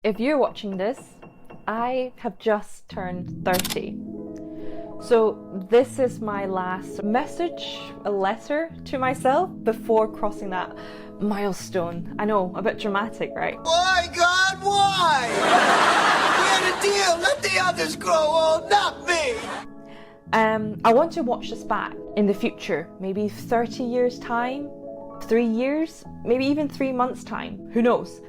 If you're watching this, I have just turned 30. So this is my last message, a letter to myself before crossing that milestone. I know, a bit dramatic, right? Why, God, why? We had a deal. Let the others grow old, not me. I want to watch this back in the future, maybe 30 years time, 3 years, maybe even 3 months time, who knows?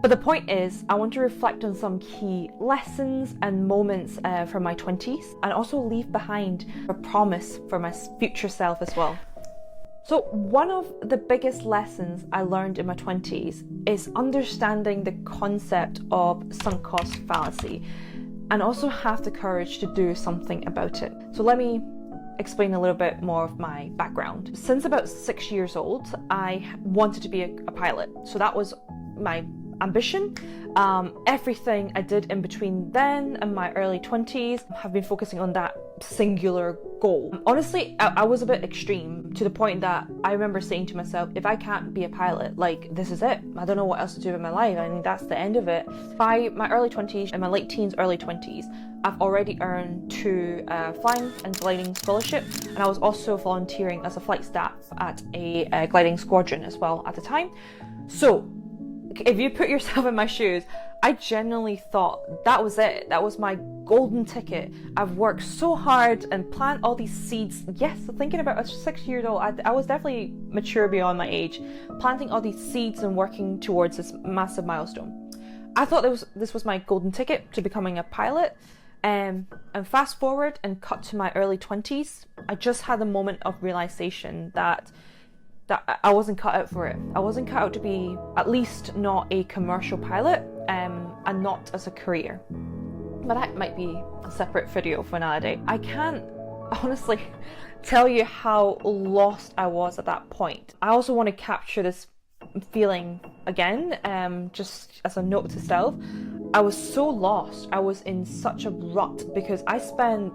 But the point is, I want to reflect on some key lessons and moments from my 20s and also leave behind a promise for my future self as well. So one of the biggest lessons I learned in my 20s is understanding the concept of sunk cost fallacy and also have the courage to do something about it. So let me explain a little bit more of my background. Since about 6 years old, I wanted to be a pilot. So that was my ambition. Everything I did in between then and my early 20s have been focusing on that singular goal. Honestly, I was a bit extreme to the point that I remember saying to myself, if I can't be a pilot, like, this is it. I don't know what else to do in my life. I mean, that's the end of it. By my early 20s and my late teens, early 20s, I've already earned 2 flying and gliding scholarships, and I was also volunteering as a flight staff at a gliding squadron as well at the time. So if you put yourself in my shoes, I genuinely thought that was it. That was my golden ticket. I've worked so hard and planted all these seeds. Yes, thinking about a 6 years old, I was definitely mature beyond my age, planting all these seeds and working towards this massive milestone. I thought this was my golden ticket to becoming a pilot. And fast forward and cut to my early 20s, I just had a moment of realization that I wasn't cut out for it. I wasn't cut out to be, at least not a commercial pilot, and not as a career. But that might be a separate video for another day. I can't honestly tell you how lost I was at that point. I also want to capture this feeling again, just as a note to self. I was so lost. I was in such a rut because I spent,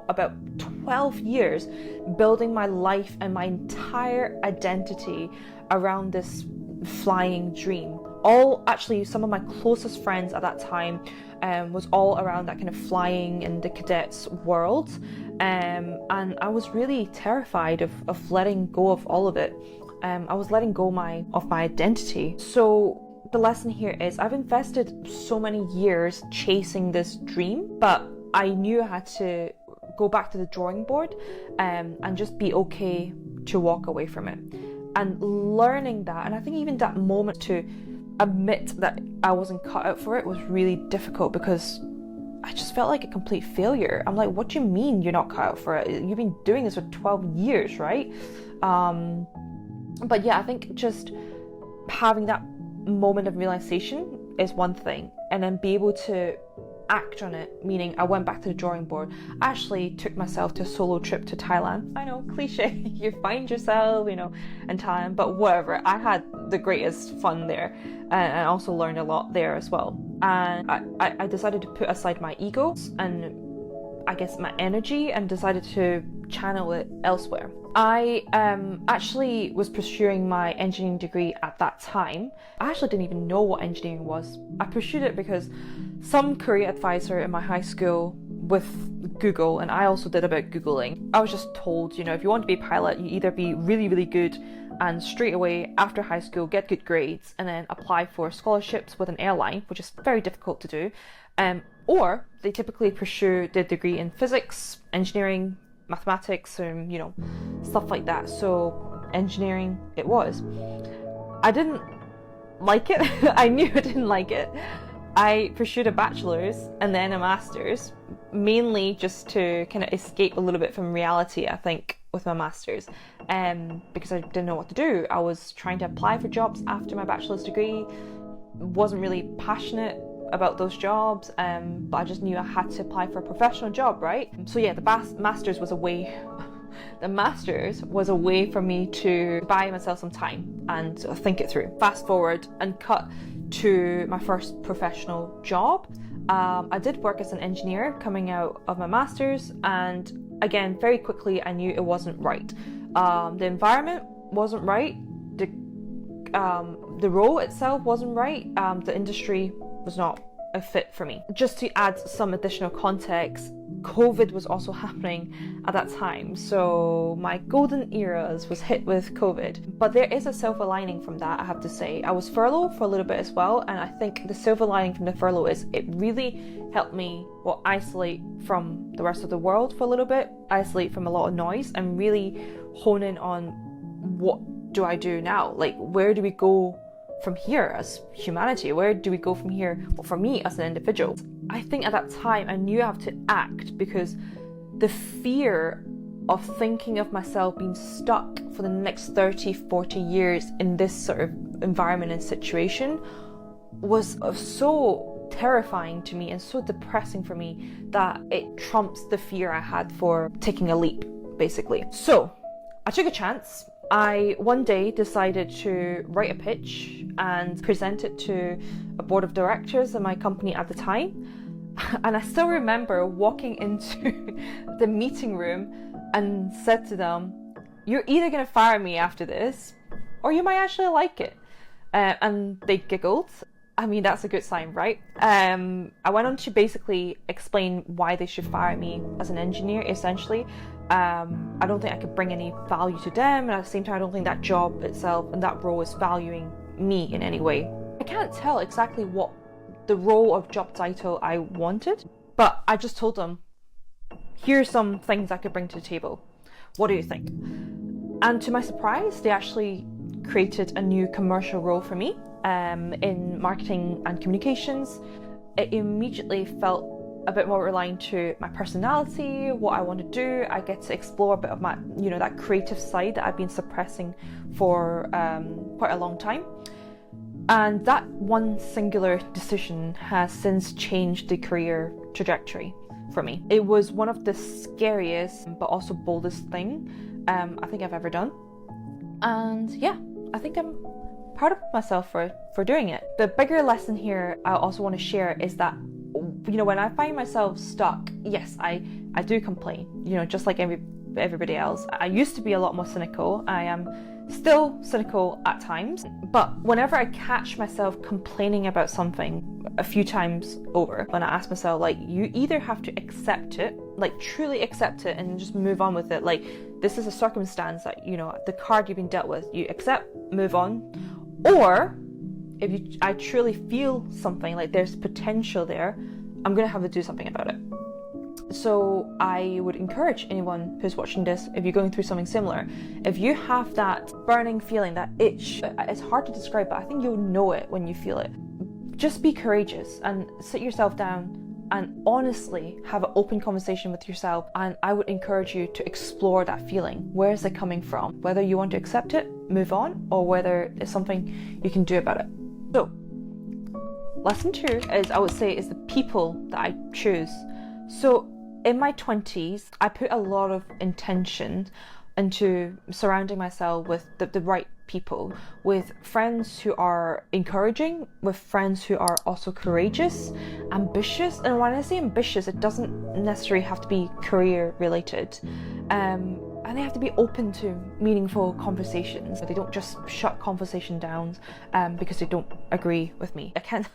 about 12 years building my life and my entire identity around this flying dream. Some of my closest friends at that time was all around that kind of flying and the cadets world. And I was really terrified of letting go of all of it. I was letting go of my identity. So the lesson here is I've invested so many years chasing this dream, but I knew I had to go back to the drawing board and just be okay to walk away from it. And learning that, and I think even that moment to admit that I wasn't cut out for it was really difficult because I just felt like a complete failure. I'm like, what do you mean you're not cut out for it? You've been doing this for 12 years, right? But yeah, I think just having that moment of realization is one thing, and then be able to act on it, meaning I went back to the drawing board. I actually took myself to a solo trip to Thailand. I know, cliche, you find yourself, in Thailand, but whatever. I had the greatest fun there and also learned a lot there as well. And I decided to put aside my ego and I guess my energy and decided to channel it elsewhere. I actually was pursuing my engineering degree at that time. I actually didn't even know what engineering was. I pursued it because some career advisor in my high school with Google, and I also did a bit of Googling, I was just told, if you want to be a pilot, you either be really, really good and straight away after high school get good grades and then apply for scholarships with an airline, which is very difficult to do, or they typically pursue their degree in physics, engineering, mathematics, and stuff like that. So engineering it was. I didn't like it. I knew I didn't like it. I pursued a bachelor's and then a master's, mainly just to kind of escape a little bit from reality, I think, with my master's, because I didn't know what to do. I was trying to apply for jobs after my bachelor's degree, wasn't really passionate about those jobs, but I just knew I had to apply for a professional job, right? So yeah, the master's was a way for me to buy myself some time and think it through. Fast forward and cut to my first professional job. I did work as an engineer coming out of my master's, and again, very quickly I knew it wasn't right. The environment wasn't right, the role itself wasn't right, the industry was not a fit for me. Just to add some additional context, COVID was also happening at that time, so my golden eras was hit with COVID. But there is a silver lining from that, I have to say. I was furloughed for a little bit as well, and I think the silver lining from the furlough is it really helped me isolate from the rest of the world for a little bit, isolate from a lot of noise, and really hone in on what do I do now? Like, where do we go from here as humanity? Where do we go from here, or for me as an individual? I think at that time I knew I have to act, because the fear of thinking of myself being stuck for the next 30, 40 years in this sort of environment and situation was so terrifying to me and so depressing for me that it trumps the fear I had for taking a leap, basically. So I took a chance. I one day decided to write a pitch and present it to a board of directors in my company at the time. And I still remember walking into the meeting room and said to them, "You're either going to fire me after this, or you might actually like it." And they giggled. I mean, that's a good sign, right? I went on to basically explain why they should fire me as an engineer, essentially. I don't think I could bring any value to them, and at the same time I don't think that job itself and that role is valuing me in any way. I can't tell exactly what the role of job title I wanted, but I just told them, here's some things I could bring to the table. What do you think? And to my surprise, they actually created a new commercial role for me in marketing and communications. It immediately felt a bit more aligned to my personality, what I want to do. I get to explore a bit of my, that creative side that I've been suppressing for quite a long time. And that one singular decision has since changed the career trajectory for me. It was one of the scariest but also boldest thing I think I've ever done. And yeah, I think I'm proud of myself for doing it. The bigger lesson here I also want to share is that, when I find myself stuck, yes, I do complain, just like everybody else. I used to be a lot more cynical. I am still cynical at times, but whenever I catch myself complaining about something a few times over, when I ask myself, like, you either have to accept it, like truly accept it and just move on with it. Like, this is a circumstance that, the card you've been dealt with, you accept, move on. Or if I truly feel something, like there's potential there, I'm going to have to do something about it. So I would encourage anyone who's watching this, if you're going through something similar, if you have that burning feeling, that itch, it's hard to describe, but I think you'll know it when you feel it. Just be courageous and sit yourself down and honestly have an open conversation with yourself. And I would encourage you to explore that feeling. Where is it coming from? Whether you want to accept it, move on, or whether it's something you can do about it. So, lesson 2 is, I would say, is the people that I choose. So in my 20s, I put a lot of intention into surrounding myself with the right people, with friends who are encouraging, with friends who are also courageous, ambitious. And when I say ambitious, it doesn't necessarily have to be career related. And they have to be open to meaningful conversations. They don't just shut conversation down because they don't agree with me. I can't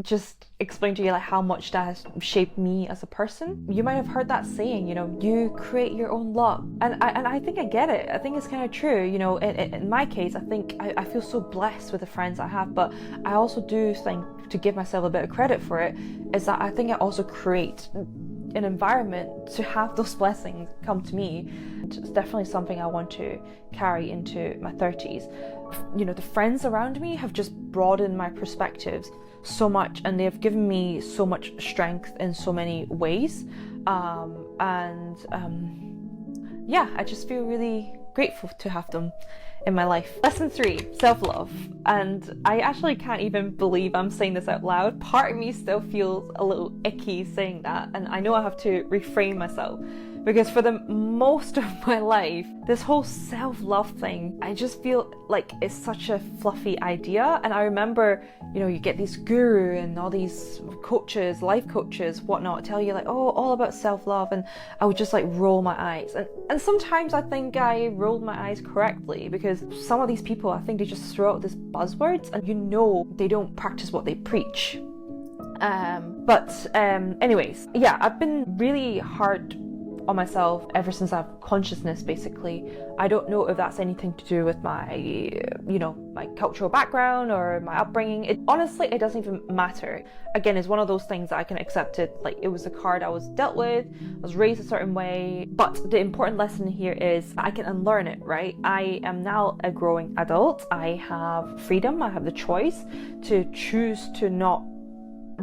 just explain to you like how much that has shaped me as a person. You might have heard that saying, you create your own luck. And I think I get it. I think it's kind of true. In my case, I think I feel so blessed with the friends I have, but I also do think, to give myself a bit of credit for it, is that I think I also create an environment to have those blessings come to me. It's definitely something I want to carry into my 30s. The friends around me have just broadened my perspectives so much, and they've given me so much strength in so many ways. I just feel really grateful to have them in my life. Lesson 3, self-love. And I actually can't even believe I'm saying this out loud. Part of me still feels a little icky saying that, and I know I have to reframe myself, because for the most of my life, this whole self-love thing, I just feel like it's such a fluffy idea. And I remember, you get these guru and all these coaches, life coaches, whatnot, tell you like, oh, all about self-love, and I would just like roll my eyes. And sometimes I think I rolled my eyes correctly, because some of these people, I think they just throw out these buzzwords and they don't practice what they preach. Anyways, yeah, I've been really hard on myself ever since I've consciousness, basically. I don't know if that's anything to do with my, my cultural background or my upbringing. Honestly, it doesn't even matter. Again, it's one of those things that I can accept it. Like, it was a card I was dealt with, I was raised a certain way. But the important lesson here is I can unlearn it, right? I am now a growing adult. I have freedom. I have the choice to choose to not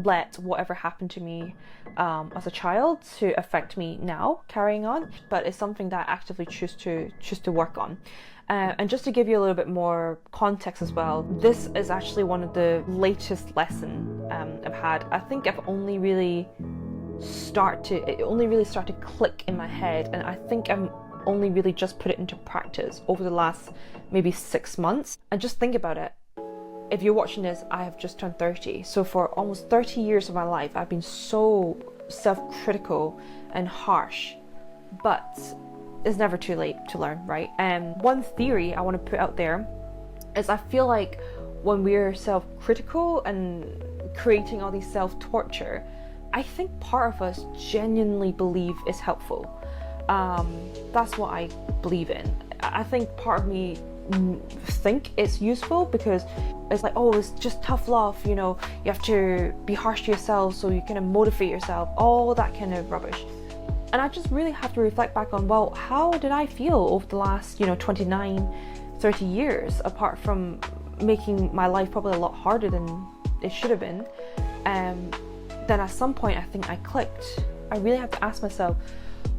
let whatever happened to me as a child to affect me now carrying on, but it's something that I actively choose to work on. And just to give you a little bit more context as well, this is actually one of the latest lessons I've had. I think I've only really started to click in my head, and I think I'm only really just put it into practice over the last maybe 6 months. And just think about it. If you're watching this, I have just turned 30. So for almost 30 years of my life, I've been so self-critical and harsh. But it's never too late to learn, right? And one theory I want to put out there is I feel like when we're self-critical and creating all these self-torture, I think part of us genuinely believe it's helpful. That's what I believe in. I think part of me think it's useful because it's like, oh, it's just tough love, you have to be harsh to yourself so you kind of motivate yourself, all that kind of rubbish. And I just really have to reflect back on, well, how did I feel over the last 29, 30 years, apart from making my life probably a lot harder than it should have been. Then at some point I think I clicked. I really have to ask myself,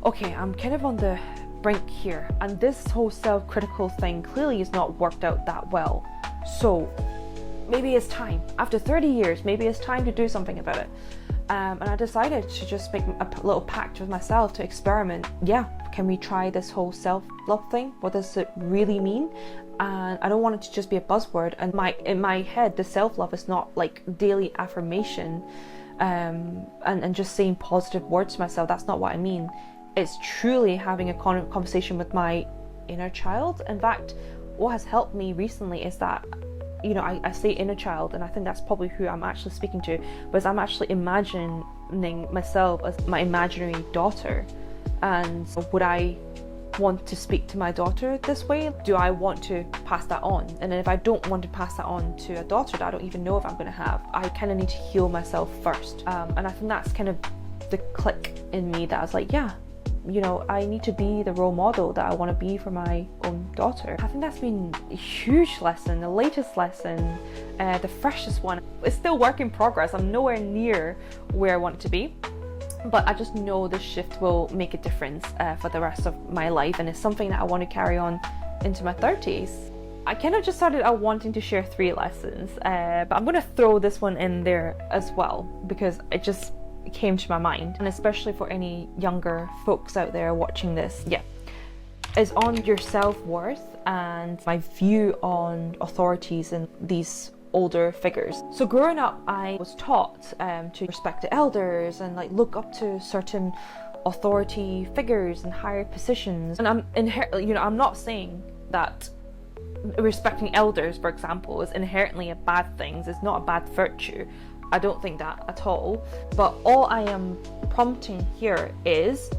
okay, I'm kind of on the brink here, and this whole self-critical thing clearly is not worked out that well. So maybe it's time, after 30 years, maybe it's time to do something about it. And I decided to just make a little pact with myself to experiment. Yeah, can we try this whole self-love thing? What does it really mean? And I don't want it to just be a buzzword. And in my head, the self-love is not like daily affirmation and just saying positive words to myself. That's not what I mean. It's truly having a conversation with my inner child. In fact, what has helped me recently is that, I say inner child, and I think that's probably who I'm actually speaking to, but I'm actually imagining myself as my imaginary daughter. And would I want to speak to my daughter this way? Do I want to pass that on? And then if I don't want to pass that on to a daughter that I don't even know if I'm going to have, I kind of need to heal myself first. And I think that's kind of the click in me that I was like, yeah, I need to be the role model that I want to be for my own daughter. I think that's been a huge lesson, the latest lesson, the freshest one. It's still work in progress. I'm nowhere near where I want it to be, but I just know this shift will make a difference for the rest of my life, and it's something that I want to carry on into my 30s. I kind of just started out wanting to share 3 lessons, but I'm going to throw this one in there as well because it just came to my mind, and especially for any younger folks out there watching this, is on your self-worth and my view on authorities and these older figures. So growing up, I was taught to respect the elders and look up to certain authority figures and higher positions. And I'm not saying that respecting elders, for example, is inherently a bad thing. It's not a bad virtue. I don't think that at all. But all I am prompting here is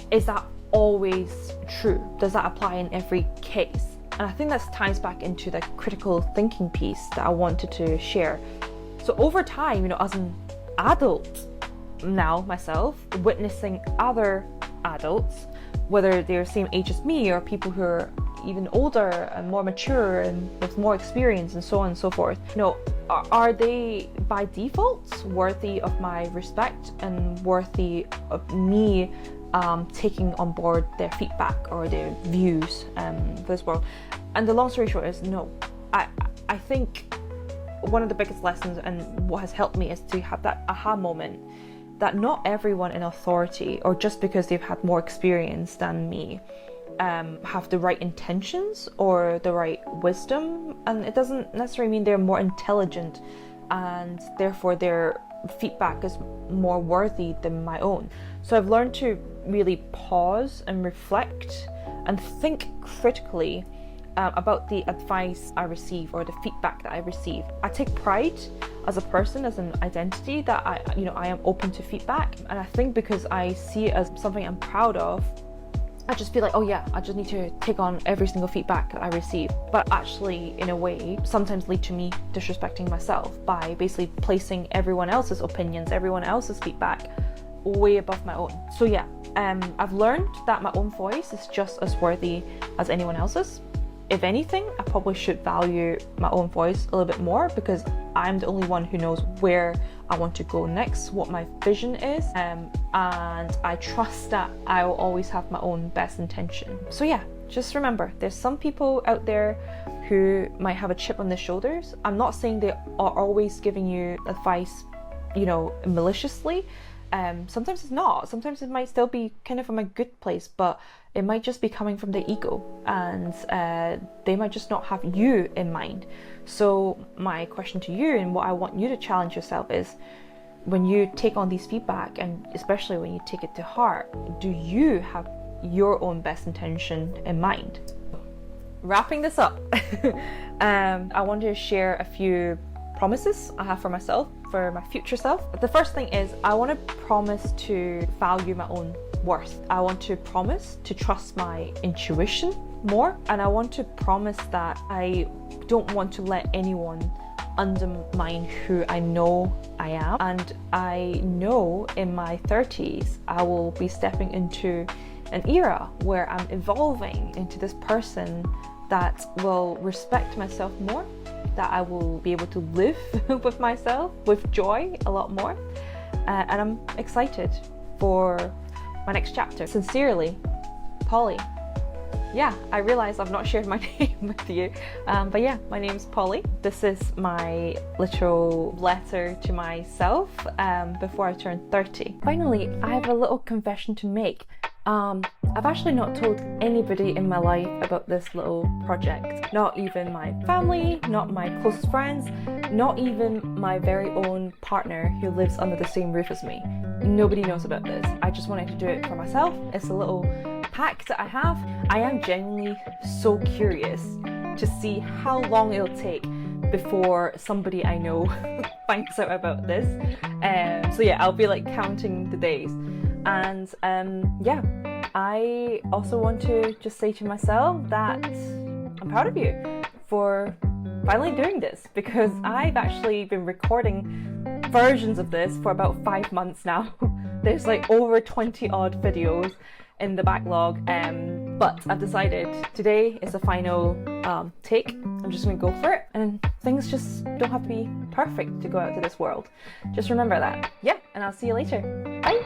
that always true? Does that apply in every case? And I think that ties back into the critical thinking piece that I wanted to share. So over time, as an adult now myself, witnessing other adults, whether they're the same age as me or people who are even older and more mature and with more experience and so on and so forth, are they by default worthy of my respect and worthy of me taking on board their feedback or their views for this world? And the long story short is no. I think one of the biggest lessons and what has helped me is to have that aha moment that not everyone in authority, or just because they've had more experience than me, have the right intentions or the right wisdom, and it doesn't necessarily mean they're more intelligent and therefore their feedback is more worthy than my own. So I've learned to really pause and reflect and think critically about the advice I receive or the feedback that I receive. I take pride as a person, as an identity, that I am open to feedback. And I think because I see it as something I'm proud of, I just feel like, oh yeah, I just need to take on every single feedback that I receive. But actually, in a way, sometimes lead to me disrespecting myself by basically placing everyone else's opinions, everyone else's feedback way above my own. So yeah, I've learned that my own voice is just as worthy as anyone else's. If anything, I probably should value my own voice a little bit more, because I'm the only one who knows where I want to go next, what my vision is, and I trust that I will always have my own best intention. So yeah, just remember, there's some people out there who might have a chip on their shoulders. I'm not saying they are always giving you advice, maliciously. Sometimes it's not. Sometimes it might still be kind of from a good place, but it might just be coming from their ego, and they might just not have you in mind. So my question to you, and what I want you to challenge yourself, is when you take on these feedback, and especially when you take it to heart, do you have your own best intention in mind? Wrapping this up, I want to share a few promises I have for myself, for my future self. The first thing is, I want to promise to value my own worth. I want to promise to trust my intuition more, and I want to promise that I don't want to let anyone undermine who I know I am. And I know in my 30s I will be stepping into an era where I'm evolving into this person that will respect myself more, that I will be able to live with myself with joy a lot more, and I'm excited for my next chapter. Sincerely, Polly. Yeah, I realize I've not shared my name with you, but yeah, my name's Polly. This is my literal letter to myself before I turn 30. Finally, I have a little confession to make. I've actually not told anybody in my life about this little project. Not even my family, not my closest friends, not even my very own partner who lives under the same roof as me. Nobody knows about this. I just wanted to do it for myself. It's a little pact that I have. I am genuinely so curious to see how long it'll take before somebody I know finds out about this. So yeah, I'll be like counting the days. And yeah, I also want to just say to myself that I'm proud of you for finally doing this, because I've actually been recording versions of this for about 5 months now. There's like over 20 odd videos in the backlog, but I've decided today is the final take. I'm just gonna go for it, and things just don't have to be perfect to go out to this world. Just remember that. Yeah, and I'll see you later. Bye.